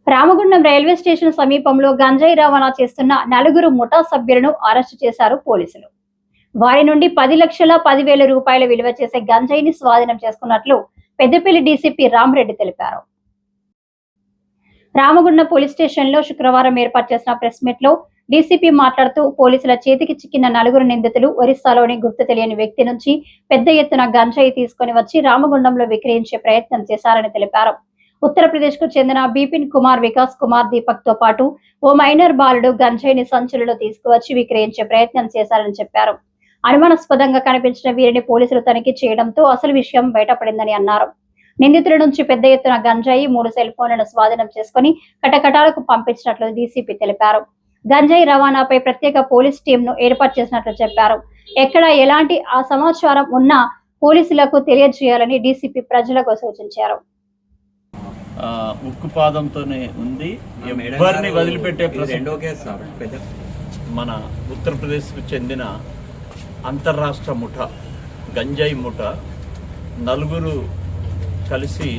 Ramagundam railway station సమీపంలో గంజాయి రవాణా చేస్తున్న 4 ముఠా సభ్యులను అరెస్టు చేశారు పోలీసులు. వారి నుండి 10,10,000 రూపాయల విలువ చేసే గంజాయిని స్వాధీనం చేసుకున్నట్లు పెద్దపల్లి డీసీపీ రామరెడ్డి తెలిపారు. రామగుండం పోలీస్ స్టేషన్ లో శుక్రవారం ఏర్పాటు చేసిన ప్రెస్ మీట్ లో డీసీపీ మాట్లాడుతూ పోలీసుల చేతికి చిక్కిన 4 నిందితులు ఒరిస్సాలోని గుర్తు తెలియని వ్యక్తి నుంచి పెద్ద ఎత్తున గంజాయి తీసుకుని వచ్చి రామగుండంలో విక్రయించే ప్రయత్నం చేశారని తెలిపారు. ఉత్తరప్రదేశ్ కు చెందిన బిపిన్ కుమార్, వికాస్ కుమార్, దీపక్ తో పాటు ఓ మైనర్ బాలుడు గంజాయిని సంచులలో తీసుకువచ్చి విక్రయించే ప్రయత్నం చేశారని చెప్పారు. అనుమానాస్పదంగా కనిపించిన వీరిని పోలీసులు తనిఖీ చేయడంతో అసలు విషయం బయటపడిందని అన్నారు. నిందితుల నుంచి పెద్ద ఎత్తున గంజాయి, 3 సెల్ ఫోన్లను స్వాధీనం చేసుకుని కటకటాలకు పంపించినట్లు డీసీపీ తెలిపారు. గంజాయి రవాణాపై ప్రత్యేక పోలీస్ టీంను ఏర్పాటు చేసినట్లు చెప్పారు. ఎక్కడ ఎలాంటి సమాచారం ఉన్నా పోలీసులకు తెలియజేయాలని డీసీపీ ప్రజలకు సూచించారు. ఉక్కుపాదంతోనే ఉంది, ఎవరిని వదిలిపెట్టే మన ఉత్తరప్రదేశ్కు చెందిన అంతర్రాష్ట్ర ముఠా, గంజాయి ముఠా 4 కలిసి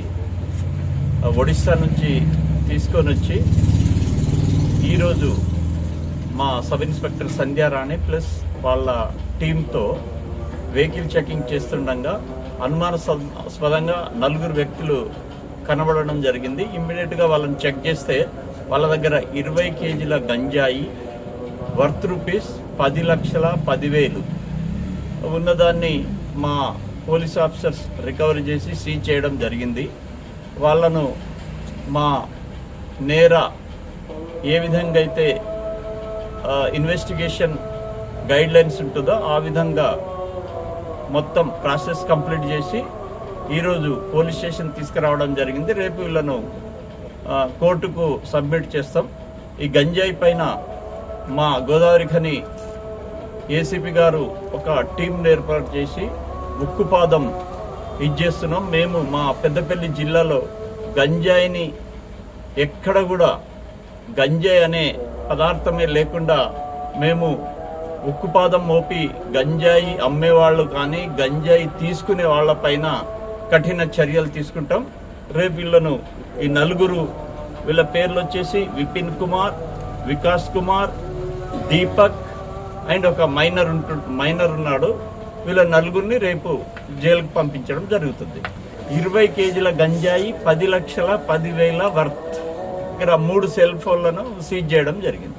ఒడిస్సా నుంచి తీసుకొని వచ్చి ఈరోజు మా సబ్ ఇన్స్పెక్టర్ సంధ్యారాణి ప్లస్ వాళ్ళ టీంతో వెహికల్ చెకింగ్ చేస్తుండగా అనుమానాస్పదంగా 4 వ్యక్తులు కనబడడం జరిగింది. ఇమ్మీడియట్గా వాళ్ళని చెక్ చేస్తే వాళ్ళ దగ్గర 20 కేజీల గంజాయి వర్త్ రూపీస్ 10,10,000 ఉన్నదాన్ని మా పోలీస్ ఆఫీసర్స్ రికవరీ చేసి సీజ్ చేయడం జరిగింది. వాళ్ళను మా నేర ఏ విధంగా అయితే ఇన్వెస్టిగేషన్ గైడ్ లైన్స్ ఉంటుందో ఆ విధంగా మొత్తం ప్రాసెస్ కంప్లీట్ చేసి ఈరోజు పోలీస్ స్టేషన్ తీసుకురావడం జరిగింది. రేపు వీళ్ళను కోర్టుకు సబ్మిట్ చేస్తాం. ఈ గంజాయి పైన మా గోదావరి ఖని ఏసీపీ గారు ఒక టీంను ఏర్పాటు చేసి ఉక్కుపాదం ఇచ్చేస్తున్నాం. మేము మా పెద్దపల్లి జిల్లాలో గంజాయిని ఎక్కడ కూడా గంజాయి అనే పదార్థమే లేకుండా మేము ఉక్కుపాదం మోపి గంజాయి అమ్మేవాళ్ళు కానీ గంజాయి తీసుకునే వాళ్ళ పైన కఠిన చర్యలు తీసుకుంటాం. రేపు వీళ్ళను ఈ 4 వీళ్ళ పేర్లు వచ్చేసి విపిన్ కుమార్, వికాస్ కుమార్, దీపక్ అండ్ ఒక మైనర్ ఉన్నాడు. వీళ్ళ 4 రేపు జైలుకు పంపించడం జరుగుతుంది. 20 కేజీల గంజాయి 10,10,000 వర్త్. ఇక్కడ 3 సెల్ ఫోన్లను సీజ్ చేయడం జరిగింది.